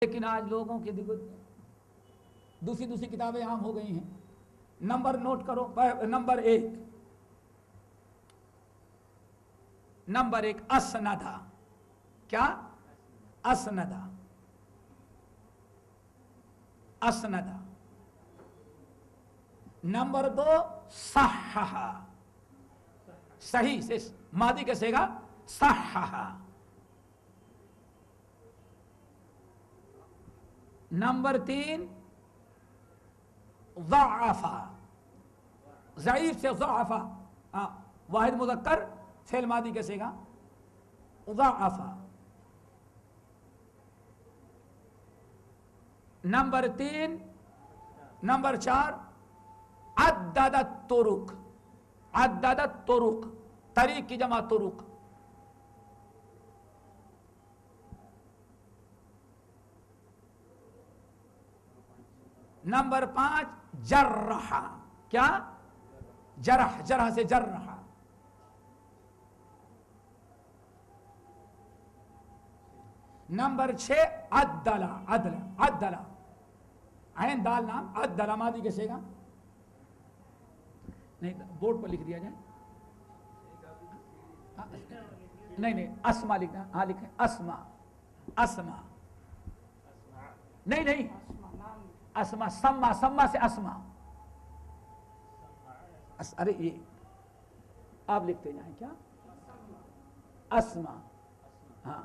لیکن آج لوگوں کی دوسری کتابیں عام ہو گئی ہیں. نمبر نوٹ کرو. نمبر ایک اسندہ. کیا؟ اسندہ. نمبر دو صححہ. صحیح سے ماضی کیسے گا؟ صححہ. نمبر تین ضعفہ. ضعیف سے ضعفہ. واحد مذکر فعل ماضی کیسے گا؟ ضعفہ. نمبر چار عدد الطرق. عدد الطرق طریق کی جمع طرق. نمبر پانچ جرح. کیا؟ جرح. جرح سے جرح. نمبر چھ عدل. عدل. عدل عین دال نام. عدل ماضی کیسے گا؟ نہیں بورڈ پر لکھ دیا جائے. نہیں اسما لکھنا. ہاں لکھیں اسما. اسما نہیں اسما. سما. سما سے اسما. ارے یہ آپ لکھتے جائیں. کیا؟ اسما. ہاں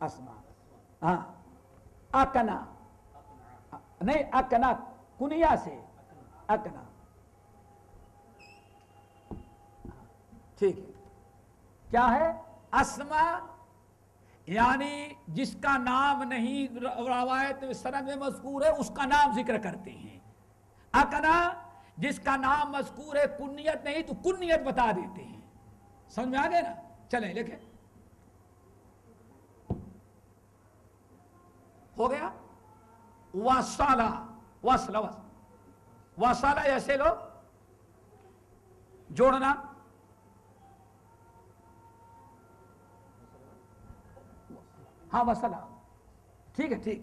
اسما. ہاں اکنا. نہیں اکنا کنیا سے اکنا. ٹھیک ہے. کیا ہے؟ اسما یعنی جس کا نام نہیں روایت سند میں مذکور ہے اس کا نام ذکر کرتے ہیں. اکنا جس کا نام مذکور ہے کنیت نہیں تو کنیت بتا دیتے ہیں. سمجھ میں آ گئے نا؟ چلیں لکھیں. ہو گیا. وصلہ. وصلہ. وصلہ ایسے لو جوڑنا. ہاں وصلہ. ٹھیک ہے ٹھیک.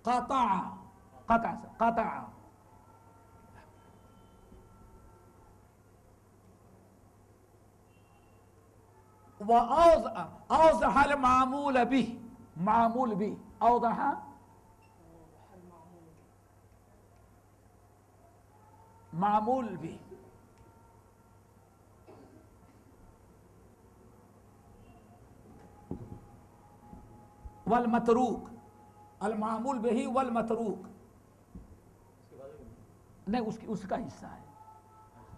قطع. قطع سے قطع. اوضح المعمول به. معمول به. اوضح معمول به. والمتروک. المعمول به والمتروک نہیں اس کا حصہ ہے.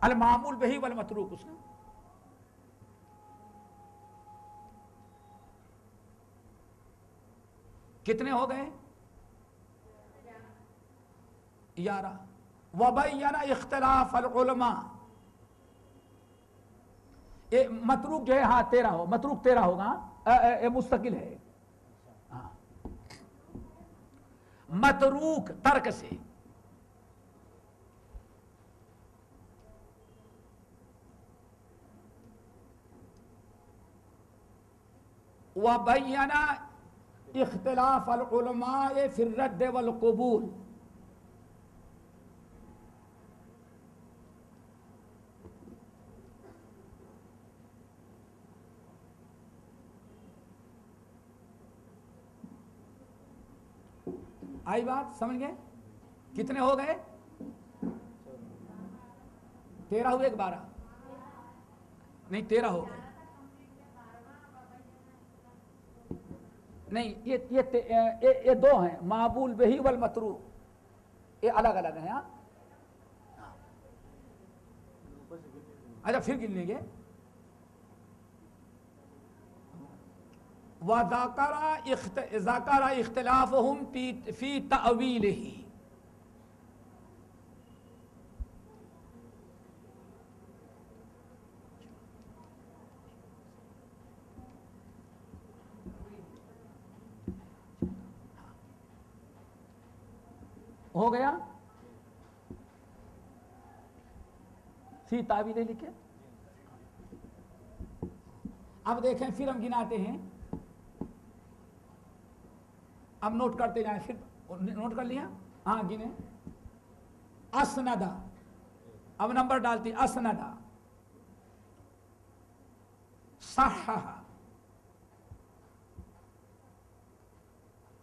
المعمول به والمتروک اس کا. کتنے ہو گئے؟ 11. وبین اختلاف العلماء. متروک جو ہے ہاں 13 ہو. متروک 13 ہوگا. مستقل ہے. ہاں متروک ترک سے. وبین اختلاف العلماء فی الرد والقبول. آئی بات سمجھ گئے؟ کتنے ہو گئے؟ 13 ہوئے کہ 12؟ نہیں 13 ہو گئے. نہیں یہ دو ہیں. معمول بہ والمتروک یہ الگ الگ ہیں. اچھا پھر گن لیں گے. وَذَكَرَ اخْتِلَافَهُمْ فِي تَأْوِيلِهِ. ہو گیا. فی تعویل لکھے. اب دیکھیں پھر ہم گناتے ہیں. اب نوٹ کرتے جائیں، پھر نوٹ کر لیا؟ ہاں گنے. اسندا، اب نمبر ڈالتی، اسندا، صحح،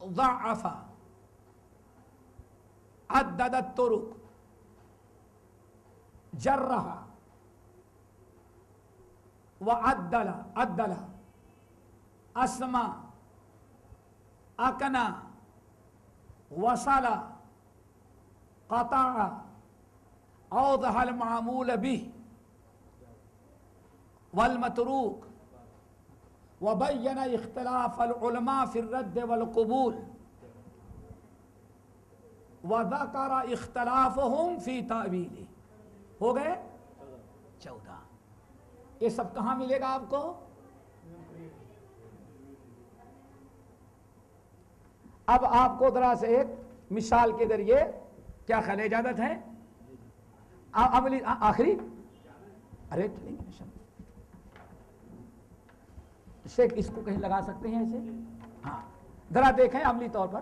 ضعف، عدد الطرق، جرح، وعدل، عدل، اسمع، اکنا، وصل، قطع، اوضح المعمول به والمتروك، وبين اختلاف العلماء في الرد والقبول، وذكر اختلافهم في تأويله. ہو گئے 14. یہ سب کہاں ملے گا آپ کو؟ اب آپ کو ذرا سے ایک مثال کے ذریعے کیا خیال ہے؟ اجازت ہے؟ عملی آخری، ارے چلیں گے شیخ، اس کو کہیں لگا سکتے ہیں ایسے؟ ہاں ذرا دیکھیں عملی طور پر.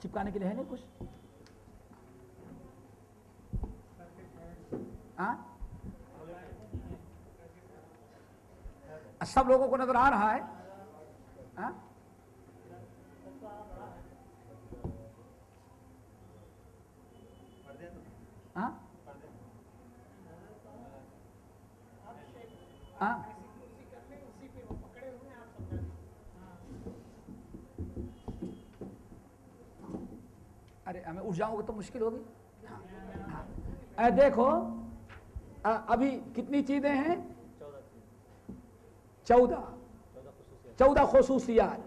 چپکانے کے لیے ہے نہیں کچھ؟ سب لوگوں کو نظر آ رہا ہے؟ ارے ہمیں اٹھ جاؤں گے تو مشکل ہوگی. دیکھو ابھی کتنی چیزیں ہیں؟ 14 خصوصیات.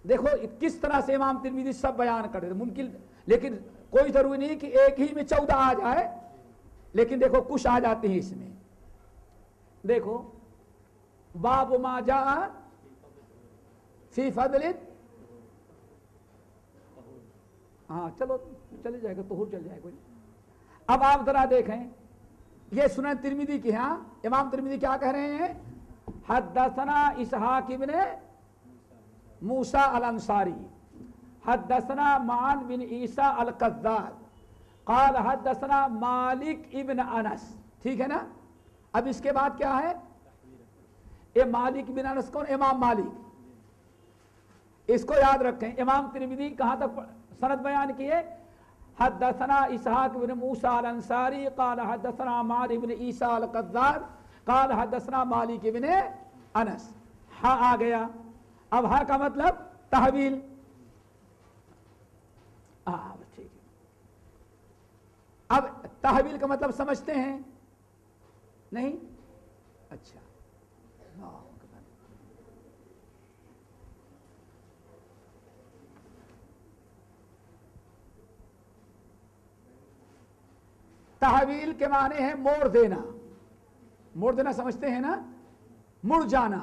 دیکھو کس طرح سے امام ترمذی سب بیان کر رہے. ممکن، لیکن کوئی ضروری نہیں کہ ایک ہی میں 14 آ جائے، لیکن دیکھو کچھ آ جاتے ہیں اس میں. دیکھو باب ما جاء فی فضل، ہاں چلو چلے جائے گا، طہور چل جائے گا. اب آپ ذرا دیکھیں یہ سنن ترمذی کی. ہاں امام ترمذی کیا کہہ رہے ہیں؟ حدثنا اسحاق ابن موسیٰ الانصاری، حدثنا معن بن عیسیٰ القذاب، قال حدثنا مالک ابن انس. ٹھیک ہے نا؟ اب اس کے بعد کیا ہے؟ یہ مالک بن انس کون؟ امام مالک. اس کو یاد رکھیں. امام ترمذی کہاں تک سند بیان کیے؟ حدثنا اسحاق بن موسیٰ الانصاری قال حدثنا معن بن عیسیٰ القذاب قال حدثنا مالک بن انس. ہاں آ گیا. اب ہاں کا مطلب تحویل. ٹھیک ہے. اب تحویل کا مطلب سمجھتے ہیں نہیں؟ اچھا تحویل کے معنی ہے موڑ دینا. موڑ دینا سمجھتے ہیں نا؟ مڑ جانا.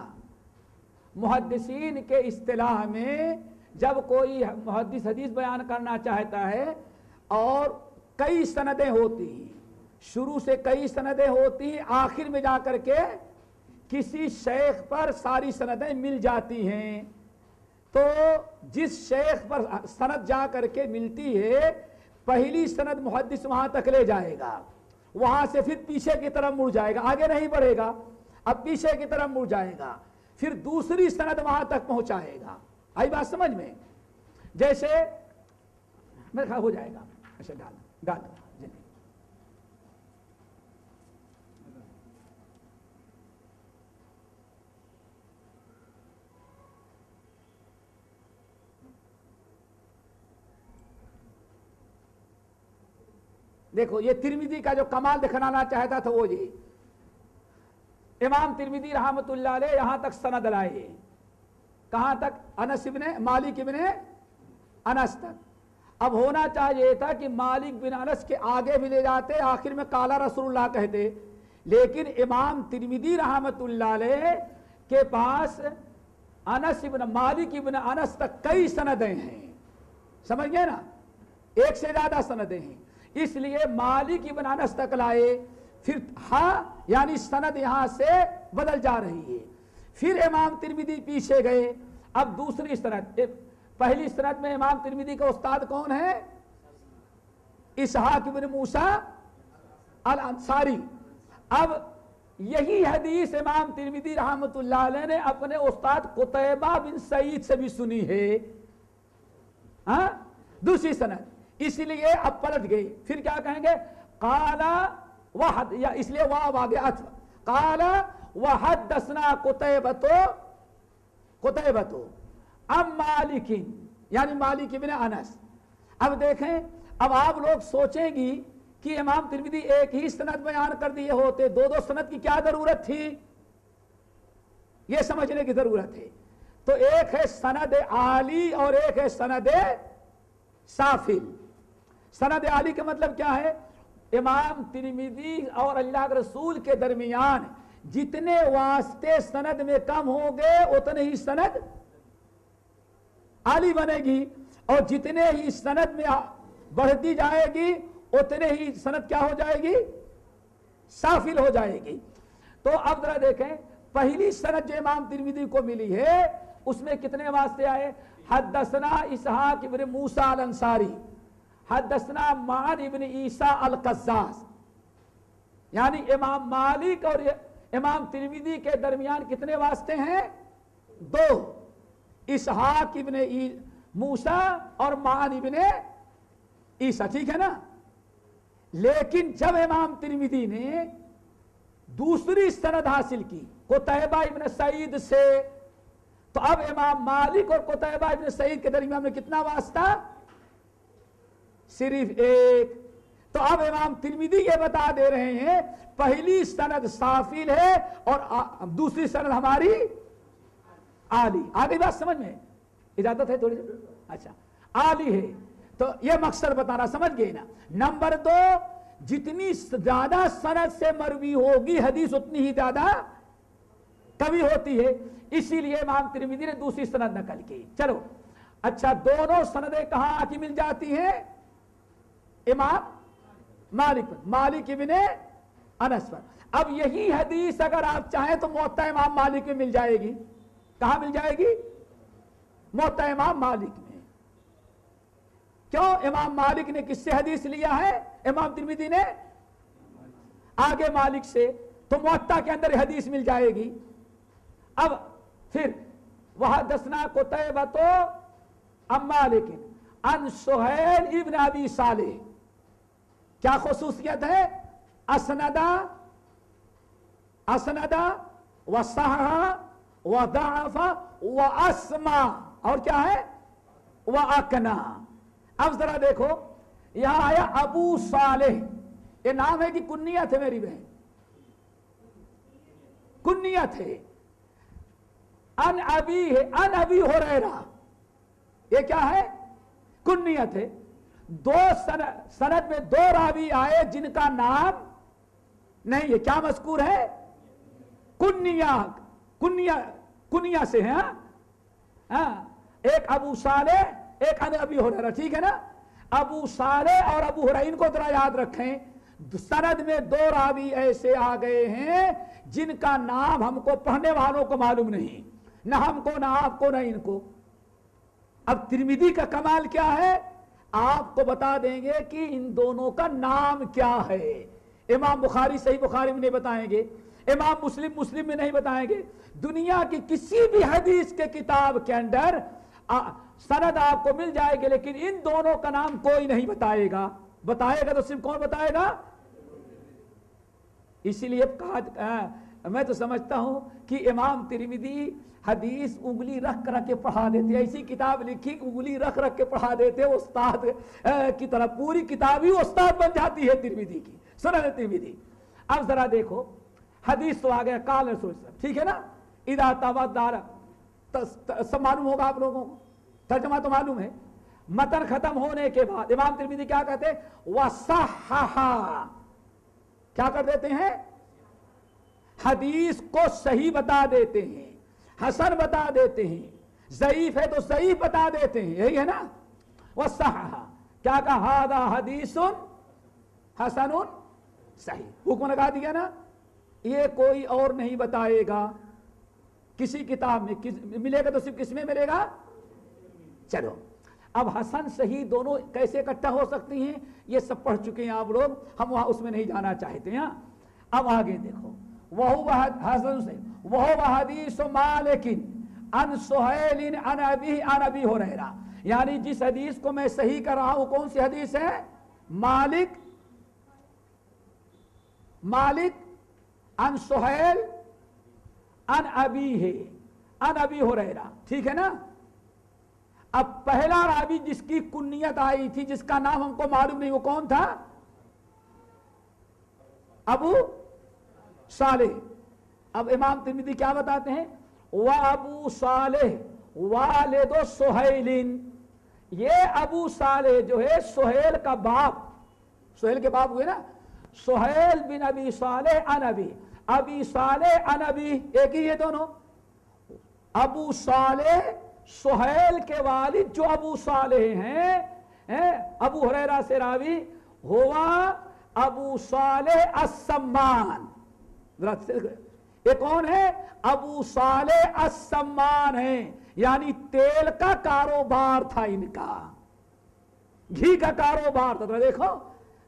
محدثین کے اصطلاح میں جب کوئی محدث حدیث بیان کرنا چاہتا ہے اور کئی سندیں ہوتی ہیں، شروع سے کئی سندیں ہوتی ہیں، آخر میں جا کر کے کسی شیخ پر ساری سندیں مل جاتی ہیں، تو جس شیخ پر سند جا کر کے ملتی ہے پہلی سند محدث وہاں تک لے جائے گا، وہاں سے پھر پیچھے کی طرف مڑ جائے گا، آگے نہیں بڑھے گا، اب پیچھے کی طرف مڑ جائے گا، پھر دوسری سند وہاں تک پہنچائے گا. آئی بات سمجھ میں؟ جیسے میرے خیال ہو جائے گا. اچھا ڈال جی. دیکھو یہ ترمذی کا جو کمال دکھانا چاہتا تھا وہ جی امام ترمذی رحمت اللہ علیہ یہاں تک سند لائے. کہاں تک؟ انس ابن مالک ابن انس تک. اب ہونا چاہیے تھا کہ مالک بن انس کے آگے بھی لے جاتے، آخر میں قال رسول اللہ کہتے، لیکن امام ترمذی رحمت اللہ علیہ کے پاس انس ابن مالک ابن انس تک کئی سندیں ہیں. سمجھ گئے نا؟ ایک سے زیادہ سندیں ہیں. اس لیے مالک ابن انس تک لائے، پھر ہاں یعنی سند یہاں سے بدل جا رہی ہے، پھر امام ترمذی پیچھے گئے، اب دوسری سند، پہلی سند میں امام ترمذی کا استاد کون ہے؟ اسحاق بن موسیٰ الانصاری۔ اب یہی حدیث امام ترمذی رحمۃ اللہ علیہ نے اپنے استاد قتیبہ بن سعید سے بھی سنی ہے، ہاں دوسری سند، اس لیے اب پلٹ گئی، پھر کیا کہیں گے؟ قال وحد، یا اس لیے واو آگے عطف، قال وحدثنا قتیبہ ام مالک، یعنی مالک ابن انس۔ اب دیکھیں، اب آپ لوگ سوچیں گی کہ امام ترمذی ایک ہی سند بیان کر دیے ہوتے، دو دو سند کی کیا ضرورت تھی؟ یہ سمجھنے کی ضرورت ہے۔ تو ایک ہے سند عالی اور ایک ہے سند سافل۔ سند عالی کا مطلب کیا ہے؟ امام ترمذی اور اللہ کے رسول کے درمیان جتنے واسطے سند میں کم ہوں گے اتنے ہی سند عالی بنے گی، اور جتنے ہی سند میں بڑھتی جائے گی اتنے ہی سند کیا ہو جائے گی؟ سافل ہو جائے گی۔ تو اب ذرا دیکھیں، پہلی سند جو امام ترمذی کو ملی ہے اس میں کتنے واسطے آئے؟ حدثنا اسحاق ابن موسیٰ الانصاری، حدثنا معن ابن عیسیٰ القزاز، یعنی امام مالک اور امام ترمذی کے درمیان کتنے واسطے ہیں؟ دو، اسحاق ابن موسیٰ اور معن ابن عیسیٰ، ٹھیک ہے نا؟ لیکن جب امام ترمذی نے دوسری سند حاصل کی قتیبہ ابن سعید سے، تو اب امام مالک اور قتیبہ ابن سعید کے درمیان میں کتنا واسطہ؟ صرف ایک۔ تو اب امام ترمذی یہ بتا دے رہے ہیں پہلی سند سافل ہے اور دوسری سند ہماری عالی۔ آگے بات سمجھ میں اجازت ہے تھوڑی؟ اچھا، عالی ہے، تو یہ مقصد بتانا، سمجھ گئے نا؟ نمبر دو، جتنی زیادہ سند سے مروی ہوگی حدیث اتنی ہی زیادہ کبھی ہوتی ہے، اسی لیے امام ترمذی نے دوسری سند نقل کی۔ چلو اچھا، دونوں سندیں کہاں آ کے مل جاتی ہیں؟ امام مالک ابن انس پر۔ اب یہی حدیث اگر آپ چاہیں تو موطا امام مالک میں مل جائے گی۔ کہاں مل جائے گی؟ موطا امام مالک میں۔ کیوں؟ امام مالک نے کس سے حدیث لیا ہے؟ امام ترمذی نے آگے مالک سے، تو موطا کے اندر حدیث مل جائے گی۔ اب پھر وحدثنا قتیبہ عن مالک عن سہیل ابن ابی صالح، کیا خصوصیت ہے؟ اسندا وصحح وضعف واسمع، اور کیا ہے؟ واقنا۔ اب ذرا دیکھو، یہاں آیا ابو صالح، یہ نام ہے کہ کنیت ہے میری بہن؟ کنیت ہے۔ ان ابی ہے، ان ابی ہریرہ، یہ کیا ہے؟ کنیت ہے۔ دو سند میں دو راوی آئے جن کا نام نہیں ہے، کیا مذکور ہے؟ کنیہ سے ہے، ہاں، ایک ابو صالح ایک ان ابی ہریرہ، ٹھیک ہے نا؟ ابو صالح اور ابو ہریرہ، ان کو ذرا یاد رکھیں، سند میں دو راوی ایسے آ گئے ہیں جن کا نام ہم کو پڑھنے والوں کو معلوم نہیں، نہ ہم کو، نہ آپ کو، نہ ان کو۔ اب ترمذی کا کمال کیا ہے؟ آپ کو بتا دیں گے کہ ان دونوں کا نام کیا ہے۔ امام بخاری صحیح بخاری میں نہیں بتائیں گے، امام مسلم میں نہیں بتائیں گے، دنیا کی کسی بھی حدیث کے کتاب کے اندر سند آپ کو مل جائے گی، لیکن ان دونوں کا نام کوئی نہیں بتائے گا۔ بتائے گا تو صرف کون بتائے گا؟ اسی لیے کہا، میں تو سمجھتا ہوں کہ امام ترمذی حدیث انگلی رکھ رکھ کے پڑھا دیتے، ایسی کتاب لکھی کہ انگلی رکھ رکھ کے پڑھا دیتے، استاد کی طرح پوری کتاب ہی استاد بن جاتی ہے ترمذی کی، سنن ترمذی۔ اب ذرا دیکھو، حدیث تو آ گیا قال رسول اللہ، ٹھیک ہے نا؟ اذا تودع، سب معلوم ہوگا آپ لوگوں کو، ترجمہ تو معلوم ہے۔ متن ختم ہونے کے بعد امام ترمذی کیا کہتے ہیں؟ وصحح، کیا کر دیتے ہیں؟ حدیث کو صحیح بتا دیتے ہیں، حسن بتا دیتے ہیں، ضعیف ہے تو ضعیف بتا دیتے ہیں، یہی ہے نا؟ وصحح، کیا کہا؟ ھذا حدیث حسن صحیح. حکم لگا دیا نا. یہ کوئی اور نہیں بتائے گا کسی کتاب میں. ملے گا تو صرف کس میں ملے گا؟ چلو اب حسن صحیح دونوں کیسے اکٹھا ہو سکتی ہیں یہ سب پڑھ چکے ہیں آپ لوگ, ہم وہاں اس میں نہیں جانا چاہتے ہیں. اب آگے دیکھو, حسن صحیح وہو حدیث مالک عن سہیل عن ابی ہریرہ, یعنی جس حدیث کو میں صحیح کر رہا ہوں کون سی حدیث ہے؟ مالک عن سہیل عن ابی ہریرہ, ٹھیک ہے نا. اب پہلا راوی جس کی کنیت آئی تھی, جس کا نام ہم کو معلوم نہیں, وہ کون تھا؟ ابو صالح. اب امام ترمذی کیا بتاتے ہیں؟ وَأَبُو صالح والد سہیل, یہ ابو صالح جو ہے سہیل کا باپ, سہیل کے باپ ہوئے نا, سہیل بن ابی صالح عن ابی صالح عن ابی, ایک ہی یہ دونوں. ابو صالح سہیل کے والد جو ابو صالح ہیں, ابو ہریرہ سے راوی ہوا ابو صالح السمان. یہ کون ہے؟ ابو صالح السمان ہے, یعنی تیل کا کاروبار تھا ان کا, گھی کا کاروبار تھا. دیکھو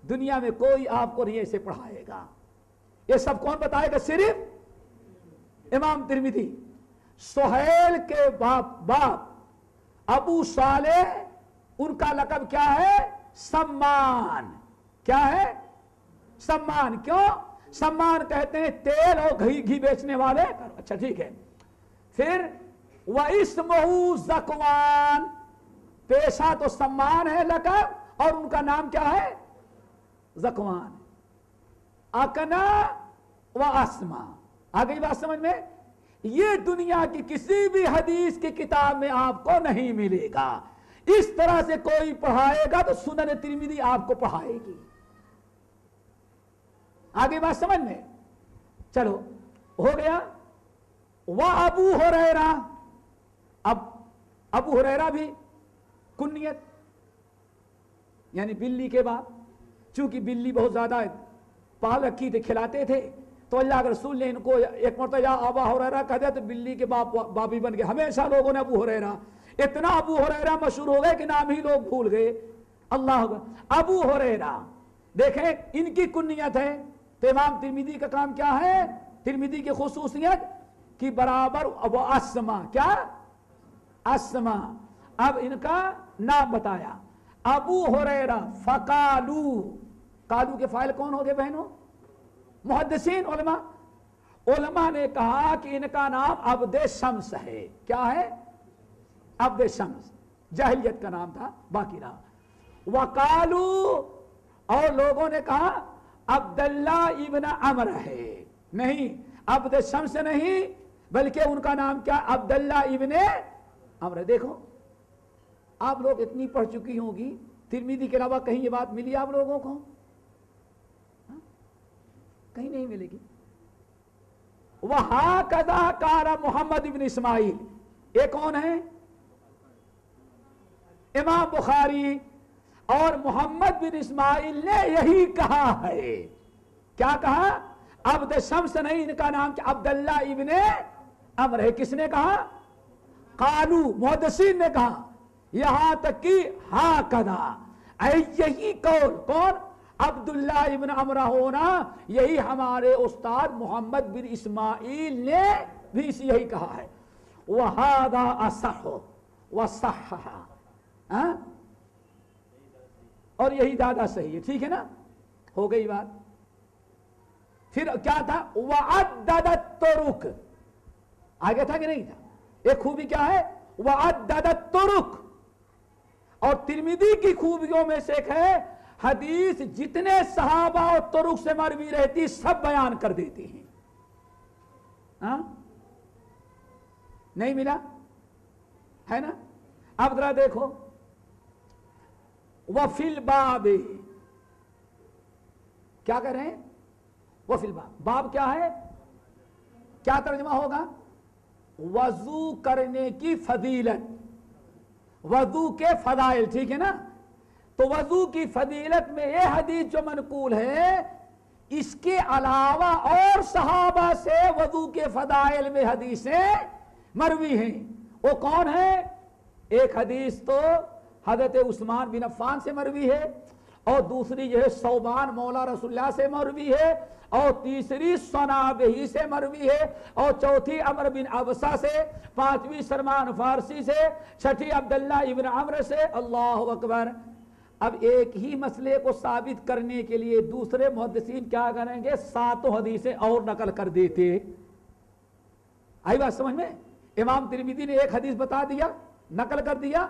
دنیا میں کوئی آپ کو نہیں ایسے پڑھائے گا. یہ سب کون بتائے گا؟ صرف امام ترمذی. سہیل کے باپ ابو صالح, ان کا لقب کیا ہے؟ سمان. کیا ہے؟ سمان. کیوں سمان کہتے ہیں؟ تیل اور گھی بیچنے والے. اچھا ٹھیک ہے. پھر وَإِسْمُهُ زَكْوَانَ, پیشہ تو سمان ہے لقب, اور ان کا نام کیا ہے؟ زکوان. اکنا و اسما. آ گئی بات سمجھ میں؟ یہ دنیا کی کسی بھی حدیث کی کتاب میں آپ کو نہیں ملے گا. اس طرح سے کوئی پڑھائے گا تو سنن ترمذی آپ کو پڑھائے گی. آگے بات سمجھ میں؟ چلو ہو گیا. وَأَبُو ہریرہ, اب ابو ہریرہ بھی کنیت, یعنی بلی کے باپ. چونکہ بلی بہت زیادہ پال رکھی تھے, کھلاتے تھے, تو اللہ کے رسول نے ان کو ایک مرتبہ یا ابا ہریرہ کہہ دیا تو بلی کے باپ ہی بن گئے. ہمیشہ لوگوں نے ابو ہریرہ, اتنا ابو ہریرہ مشہور ہو گئے کہ نام ہی لوگ بھول گئے. اللہ ابو ہریرہ دیکھیں ان کی کنیت ہے. تو امام ترمذی کا کام کیا ہے؟ ترمذی کی خصوصیت کی برابر وہ اسما. کیا؟ اسما. اب ان کا نام بتایا ابو ہریرہ. فقالو, قالو کے فاعل کون ہو گئے بہنوں؟ محدثین علماء نے کہا کہ ان کا نام عبد شمس ہے. کیا ہے؟ عبد شمس. جاہلیت کا نام تھا, باقی رہا. وقالو, اور لوگوں نے کہا عبداللہ ابن عمر ہے. نہیں, عبد شمس نہیں, بلکہ ان کا نام کیا؟ عبداللہ ابن عمر. دیکھو آپ لوگ اتنی پڑھ چکی ہوں گی, ترمذی کے علاوہ کہیں یہ بات ملی آپ لوگوں کو؟ کہیں نہیں ملے گی. وَهَكَذَا قَالَ محمد ابن اسماعیل. یہ کون ہے؟ امام بخاری. اور محمد بن اسماعیل نے یہی کہا ہے. کیا کہا؟ عبد شمس نہیں, ان کا نام کیا؟ عبداللہ ابن عمر ہے. کس نے کہا؟ قالو, محدثین نے کہا. یہاں تک کہ ہاکذا, یہی قول. کون؟ عبداللہ ابن عمرہ ہونا, یہی ہمارے استاد محمد بن اسماعیل نے بھی یہی کہا ہے. وَهَذَا أَصَحُ وَصَحَّحَ, اور یہی زیادہ صحیح ہے. ٹھیک ہے نا, ہو گئی بات. پھر کیا تھا؟ وَعَدَّدَ الطُّرُقَ, آگے تھا کہ نہیں تھا؟ ایک خوبی کیا ہے؟ وَعَدَّدَ الطُّرُقَ. اور ترمذی کی خوبیوں میں سے ایک ہے حدیث جتنے صحابہ اور طرق سے مروی رہتی سب بیان کر دیتے ہیں. نہیں ملا ہے نا؟ اب ذرا دیکھو وفی الباب, کیا کہہ رہے ہیں؟ وفی الباب. باب کیا ہے؟ کیا ترجمہ ہوگا؟ وضو کرنے کی فضیلت, وضو کے فضائل. ٹھیک ہے نا؟ تو وضو کی فضیلت میں یہ حدیث جو منقول ہے، اس کے علاوہ اور صحابہ سے وضو کے فضائل میں حدیثیں مروی ہیں۔ وہ کون ہے؟ ایک حدیث تو حضرت عثمان بن عفان سے مروی ہے، اور دوسری جو ہے ثوبان مولا رسول اللہ سے مروی ہے، اور تیسری صنابحی سے مروی ہے، اور چوتھی عمر بن عبسہ سے، پانچویں سلمان فارسی سے، چھٹی عبداللہ ابن عمر سے۔ اللہ اکبر۔ اب ایک ہی مسئلے کو ثابت کرنے کے لیے دوسرے محدثین کیا کریں گے؟ 7 حدیثیں اور نقل کر دیتے۔ آئی بات سمجھ میں؟ امام ترمذی نے ایک حدیث بتا دیا، نقل کر دیا،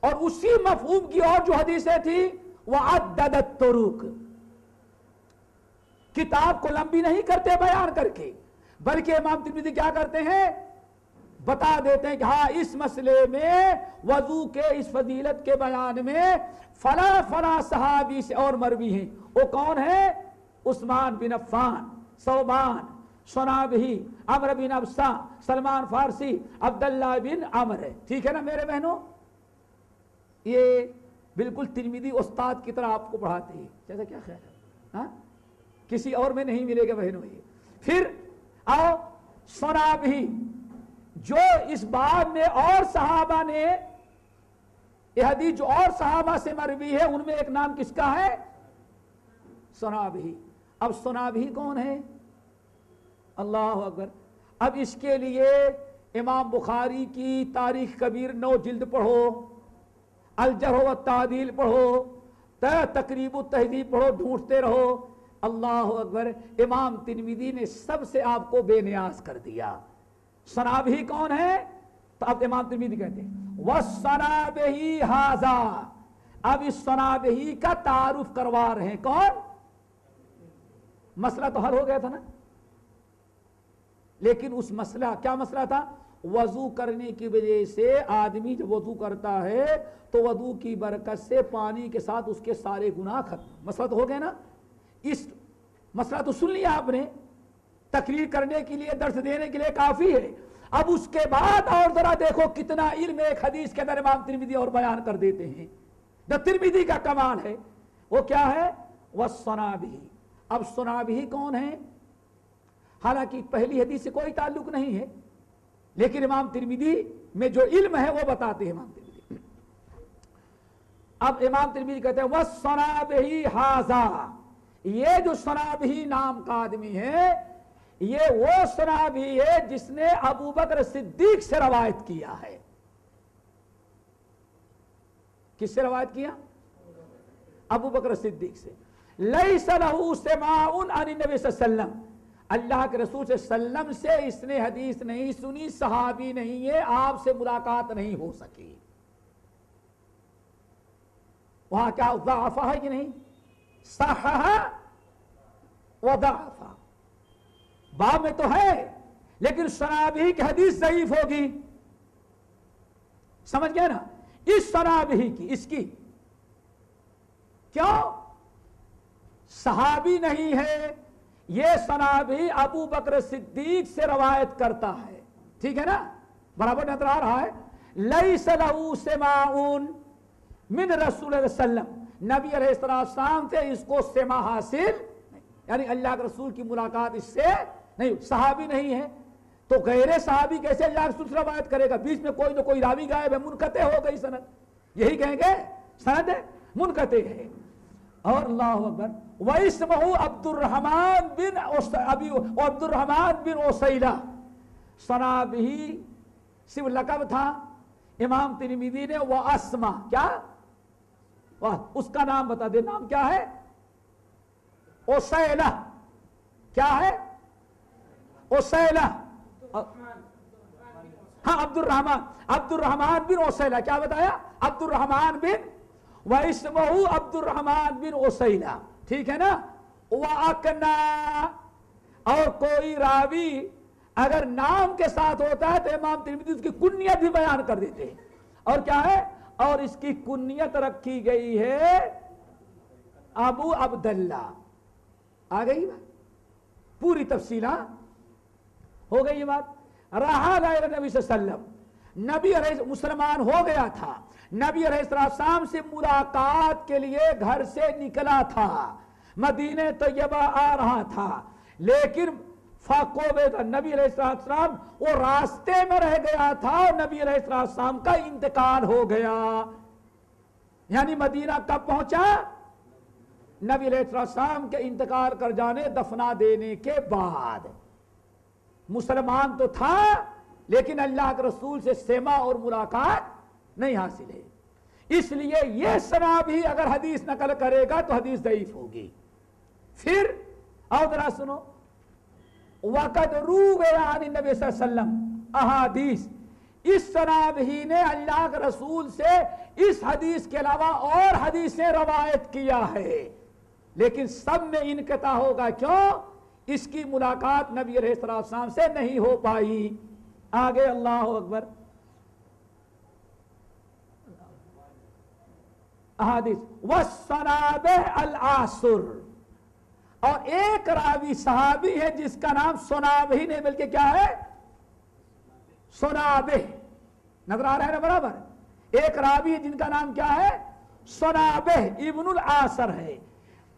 اور اسی مفہوم کی اور جو حدیثیں تھی وعدد الطرق، کتاب کو لمبی نہیں کرتے بیان کر کے، بلکہ امام ترمذی کیا کرتے ہیں؟ بتا دیتے ہیں کہ ہاں اس مسئلے میں وضو کے اس فضیلت کے بیان میں فلاں فلاں صحابی سے اور مروی ہیں۔ وہ کون ہے؟ عثمان بن عفان، ثوبان، صنابحی، عمر بن عبسہ، سلمان فارسی، عبداللہ بن عمر ہے۔ ٹھیک ہے نا میرے بہنوں؟ یہ بالکل ترمذی استاد کی طرح آپ کو پڑھاتے ہیں، جیسا کیا خیال ہے؟ ہاں کسی اور میں نہیں ملے گا بہنوں۔ یہ پھر آؤ صنابحی، جو اس باب میں اور صحابہ نے یہ حدیث جو اور صحابہ سے مروی ہے، ان میں ایک نام کس کا ہے؟ صنابحی۔ اب صنابحی کون ہے؟ اللہ اکبر۔ اب اس کے لیے امام بخاری کی تاریخ کبیر 9 جلد پڑھو، الجرح والتعدیل پڑھو، تقریب التہذیب پڑھو، ڈھونڈتے رہو۔ اللہ اکبر۔ امام ترمذی نے سب سے آپ کو بے نیاز کر دیا۔ صنابحی کون ہے؟ تو اب امام ترمذی کہتے ہیں وَالصَّنَابِحِ هَذَا، اب اس صنابحی کا تعارف کروا رہے ہیں۔ کون؟ مسئلہ تو حل ہو گیا تھا نا، لیکن اس مسئلہ کیا مسئلہ تھا؟ وضو کرنے کی وجہ سے آدمی جب وضو کرتا ہے تو وضو کی برکت سے پانی کے ساتھ اس کے سارے گناہ ختم۔ مسئلہ تو ہو گیا نا؟ اس مسئلہ تو سن لیا آپ نے، تقریر کرنے کے لیے، درس دینے کے لیے کافی ہے۔ اب اس کے بعد اور ذرا دیکھو کتنا علم ایک حدیث کے اندر امام ترمذی اور بیان کر دیتے ہیں۔ جو ترمذی کا کمال ہے وہ کیا ہے؟ وَالصَّنَابِحِ۔ اب صنابحی کون ہے؟ حالانکہ پہلی حدیث سے کوئی تعلق نہیں ہے، لیکن امام ترمذی میں جو علم ہے وہ بتاتے ہیں امام ترمذی۔ اب امام ترمذی کہتے ہیں وَالصَّنَابِحِ هَذَا، یہ جو صنابحی نام کا آدمی ہے، یہ وہ صنابحی ہے جس نے ابو بکر صدیق سے روایت کیا ہے۔ کس سے روایت کیا؟ ابو بکر صدیق سے۔ لیس لہ سماع عن النبی صلی اللہ علیہ وسلم، اللہ کے رسول صلی اللہ علیہ وسلم سے اس نے حدیث نہیں سنی، صحابی نہیں ہے، آپ سے ملاقات نہیں ہو سکی۔ وہاں کیا ضعف ہے کہ نہیں؟ صحح و ضعف، باب میں تو ہے لیکن صنابحی کی حدیث ضعیف ہوگی۔ سمجھ گئے نا؟ اس صنابحی کی، اس کی کیوں؟ صحابی نہیں ہے، یہ صنابحی ابو بکر صدیق سے روایت کرتا ہے۔ ٹھیک ہے نا؟ برابر نظر آ رہا ہے۔ لیس لہ سماع من رسول اللہ صلی اللہ علیہ وسلم، نبی علیہ السلام سے اس کو سماع حاصل نہیں، یعنی اللہ کے رسول کی ملاقات اس سے نہیں، صحابی نہیں ہے تو غیر صحابی کیسے اللہ کے رسول سے روایت کرے گا؟ بیچ میں کوئی نہ کوئی راوی غائب ہے، منقطع ہو گئی سند، یہی کہیں گے سند منقطع ہے۔ اور اللہ اکبر، وَاسْمُهُ عبد الرحمن بن عسیلہ، صنابحی صرف لقب تھا۔ امام ترمذی نے وہ اسما، کیا اس کا نام بتا دے، نام کیا ہے؟ عسیلہ، کیا ہے؟ عسیلہ، ہاں عبد الرحمن بن عسیلہ، کیا بتایا؟ عبد الرحمن بن، وَاسْمُهُ عبد الرحمن بن عسیلہ، ٹھیک ہے نا؟ وَأَقْنَا، اور کوئی راوی اگر نام کے ساتھ ہوتا ہے تو امام ترمذی اس کی کنیت بھی بیان کر دیتے ہیں۔ اور کیا ہے؟ اور اس کی کنیت رکھی گئی ہے ابو عبداللہ۔ آ گئی بات؟ پوری تفصیلات ہو گئی یہ بات۔ رہا غیر نبی صلی اللہ علیہ وسلم، نبی علیہ مسلمان ہو گیا تھا، نبی علیہ السلام سے ملاقات کے لیے گھر سے نکلا تھا، مدینہ طیبہ آ رہا تھا، لیکن نبی علیہ السلام وہ راستے میں رہ گیا تھا اور نبی علیہ السلام کا انتقال ہو گیا. یعنی مدینہ کب پہنچا؟ نبی علیہ السلام کے انتقال کر جانے، دفنا دینے کے بعد. مسلمان تو تھا لیکن اللہ کے رسول سے سما اور ملاقات نہیں حاصل ہے. اس لیے یہ سنا بھی اگر حدیث نقل کرے گا تو حدیث ضعیف ہوگی. پھر اور ذرا سنو، وقت روی عن النبی صلی اللہ علیہ وسلم احادیث، اس سناب ہی نے اللہ کے رسول سے اس حدیث کے علاوہ اور حدیثیں روایت کیا ہے، لیکن سب میں انقطاع ہوگا. کیوں؟ اس کی ملاقات نبی علیہ السلام سے نہیں ہو پائی. آگے اللہ اکبر. احادیث والصنابہ العاصر، اور ایک راوی صحابی ہے جس کا نام صنابہ نہیں بلکہ کیا ہے؟ صنابہ. نظر آ رہا ہے نا برابر؟ ایک راوی ہے جن کا نام کیا ہے؟ صنابہ ابن العاصر ہے،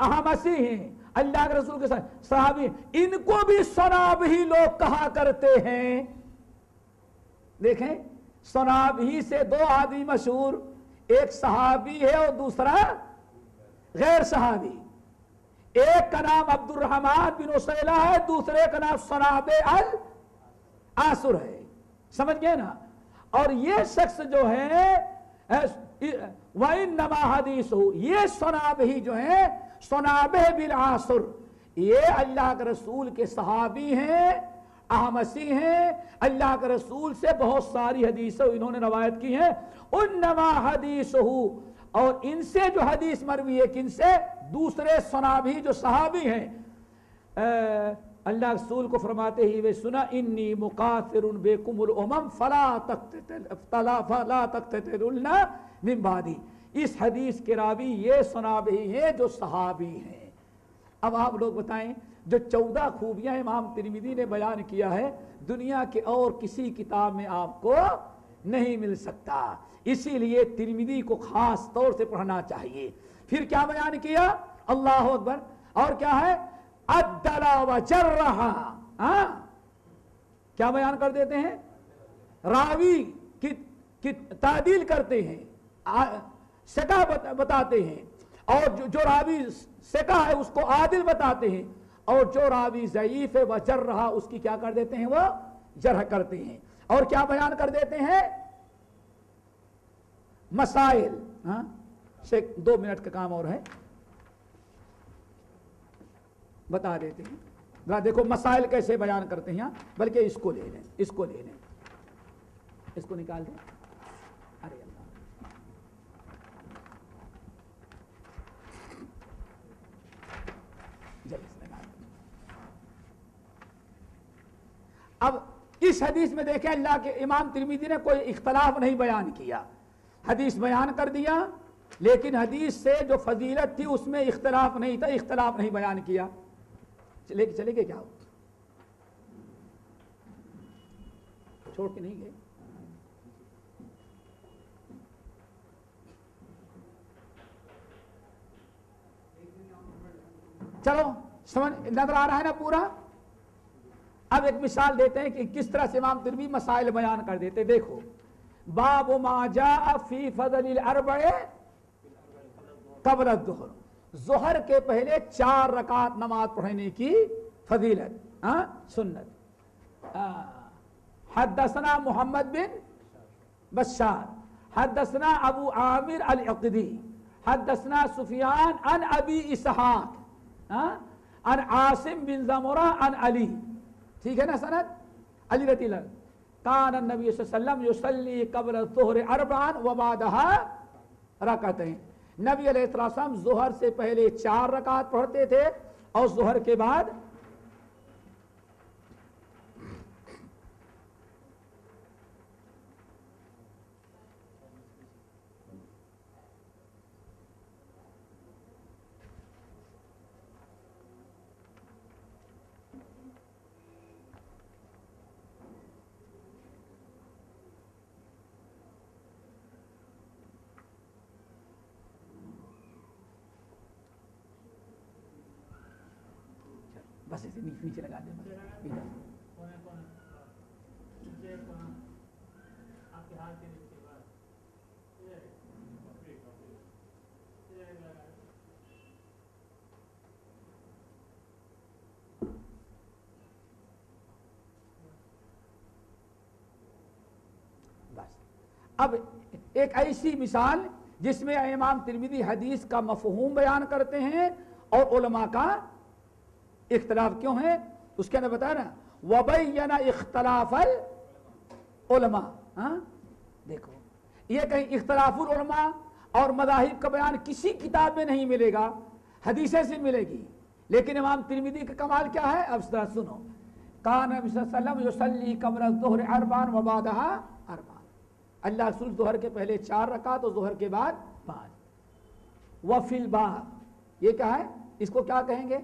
احمسی ہیں، اللہ کے رسول کے ساتھ صحابی. ان کو بھی صنابہ لوگ کہا کرتے ہیں. دیکھیں، صنابہ سے دو آدمی مشہور، ایک صحابی ہے اور دوسرا غیر صحابی. ایک کا نام عبد الرحمن بن عسیلہ ہے، دوسرے کا نام صنابہ العاصر ہے. سمجھ گئے نا؟ اور یہ شخص جو ہے وَإِنَّمَا حَدِيثُهُ، یہ صنابہ جو ہے صنابہ بالعاصر، یہ اللہ کے رسول کے صحابی ہیں، احمسی ہیں. اللہ کے رسول سے بہت ساری حدیثیں انہوں نے روایت کی ہیں. اِنَّمَا حَدِيثُهُ، اور ان سے جو حدیث مروی ہے، کن سے؟ دوسرے صنابی جو صحابی ہیں. اللہ رسول کو فرماتے ہی وہ سنا، انی مقاتر بکم الامم فلا تقتتلن من بعدی. اس حدیث کے راوی یہ صنابی ہیں جو صحابی ہیں. اب آپ لوگ بتائیں، جو 14 خوبیاں امام ترمذی نے بیان کیا ہے، دنیا کے اور کسی کتاب میں آپ کو نہیں مل سکتا. اسی لیے ترمذی کو خاص طور سے پڑھنا چاہیے. پھر کیا بیان کیا؟ اللہ اکبر. اور کیا ہے؟ عدل وجرح. کیا بیان کر دیتے ہیں؟ راوی کی تعدیل کرتے ہیں، ثقہ بتاتے ہیں، اور جو راوی ثقہ ہے اس کو عادل بتاتے ہیں، اور جو راوی ضعیف ہے وجرح، اس کی کیا کر دیتے ہیں؟ وہ جرح کرتے ہیں. اور کیا بیان کر دیتے ہیں؟ مسائل. 2 منٹ کا کام اور ہے، بتا دیتے ہیں. ذرا دیکھو مسائل کیسے بیان کرتے ہیں. بلکہ اس کو لے لیں، اس کو لے لیں، اس کو نکال دیں. ارے اللہ، اب اس حدیث میں دیکھیں، اللہ کے امام ترمذی نے کوئی اختلاف نہیں بیان کیا. حدیث بیان کر دیا، لیکن حدیث سے جو فضیلت تھی اس میں اختلاف نہیں تھا، اختلاف نہیں بیان کیا. چلے گئے کیا؟ چھوڑ کے نہیں گئے. چلو سمجھ نظر آ رہا ہے نا پورا. اب ایک مثال دیتے ہیں کہ کس طرح سے امام ترمذی مسائل بیان کر دیتے. دیکھو، باب ما جاء فی فضل الاربع قبل الظہر، ظہر کے پہلے 4 رکعت نماز پڑھنے کی فضیلت، سنت. حدثنا محمد بن بشار حدثنا ابو عامر العقدی حدثنا سفیان عن ابی اسحاق عن عاصم بن زمرہ عن علی. ٹھیک ہے نا سند؟ علی رضی اللہ کان النبی صلی اللہ علیہ وسلم یصلی قبل الظہر 4 وبعدها رکعتین. نبی علیہ السلام ظہر سے پہلے 4 رکعت پڑھتے تھے اور ظہر کے بعد بس اسے نیچے لگا دیں بس ادھر بس. اب ایک ایسی مثال جس میں امام ترمذی حدیث کا مفہوم بیان کرتے ہیں اور علماء کا اختلاف کیوں ہے اس کے اندر بتایا نا وَبَيَّنَ اختلاف العلماء. ہاں دیکھو یہ کہیں اختلاف العلماء اور مذاہب کا بیان کسی کتاب میں نہیں ملے گا, حدیثیں سے ملے گی. لیکن امام ترمذی کا کمال کیا ہے اب ذرا سنو. کان نبی صلی اللہ علیہ وسلم یصلی قبل الظہر اربعا وبعدها اربعا. اللہ رسول ظہر کے پہلے 4 رکعت اور ظہر کے بعد 5. وفی الباب یہ کیا ہے, اس کو کیا کہیں گے,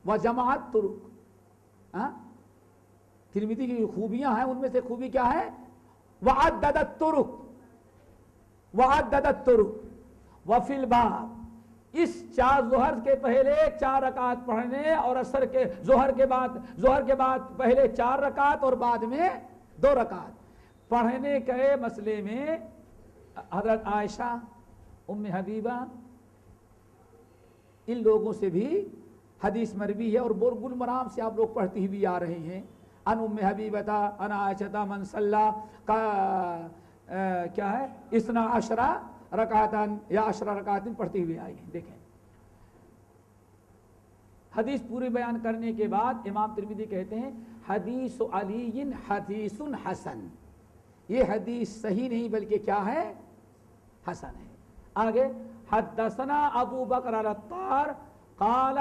وجماعت طرق. ترمذی کی خوبیاں ہیں, ان میں سے خوبی کیا ہے وعدد الطرق. وعدد الطرق وفی الباب. اس 4 ظہر کے پہلے 4 رکعت پڑھنے اور عصر کے ظہر کے بعد پہلے 4 رکعت اور بعد میں 2 رکعت پڑھنے کے مسئلے میں حضرت عائشہ, ام حبیبہ, ان لوگوں سے بھی حدیث مروی ہے اور بلغ المرام سے آپ لوگ پڑھتی ہوئی آ رہے ہیں. ان ام حبیبہ ان عائشہ من صلی کا کیا ہے 12 رکعتاً یا 10 رکعتاً پڑھتی ہوئی آئی ہیں. دیکھیں حدیث پوری بیان کرنے کے بعد امام ترمذی کہتے ہیں حدیث علی حدیث حسن. یہ حدیث صحیح نہیں بلکہ کیا ہے حسن ہے. آگے حدثنا ابو بکر العطار قال